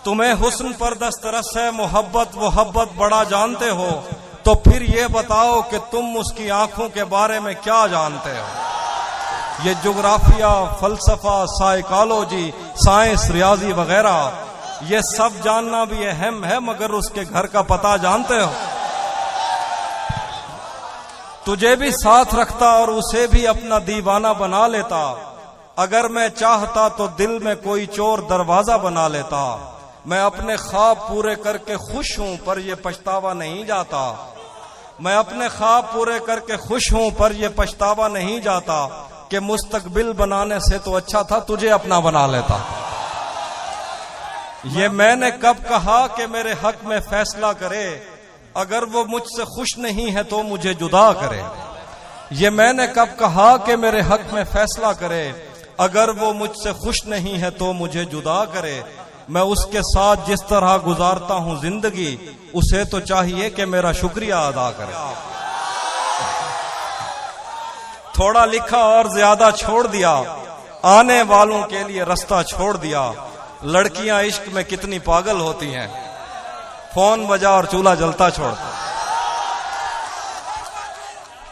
तुम्हें हुस्न पर दस्तरस है, मोहब्बत बड़ा जानते हो, तो फिर ये बताओ कि तुम उसकी आंखों के बारे में क्या जानते हो। ये जोग्राफिया, फलसफा, साइकोलॉजी, साइंस, रियाजी वगैरह ये सब जानना भी अहम है, मगर उसके घर का पता जानते हो। तुझे भी साथ रखता और उसे भी अपना दीवाना बना लेता। अगर मैं चाहता तो दिल में कोई चोर दरवाजा बना लेता। मैं अपने ख्वाब पूरे करके खुश हूं, पर यह पछतावा नहीं जाता। मैं अपने ख्वाब पूरे करके खुश हूं, पर यह पछतावा नहीं जाता कि मुस्तकबिल बनाने से तो अच्छा था तुझे अपना बना लेता। ये मैंने कब कहा कि मेरे हक में फैसला करे, अगर वो मुझसे खुश नहीं है तो मुझे जुदा करे। ये मैंने कब कहा कि मेरे हक में फैसला करे, अगर वो मुझसे खुश नहीं है तो मुझे जुदा करे। मैं उसके साथ जिस तरह गुजारता हूं जिंदगी, उसे तो चाहिए कि मेरा शुक्रिया अदा करे। थोड़ा लिखा और ज्यादा छोड़ दिया, आने वालों के लिए रास्ता छोड़ दिया। लड़कियां इश्क में कितनी पागल होती हैं, फोन बजा और चूल्हा जलता छोड़।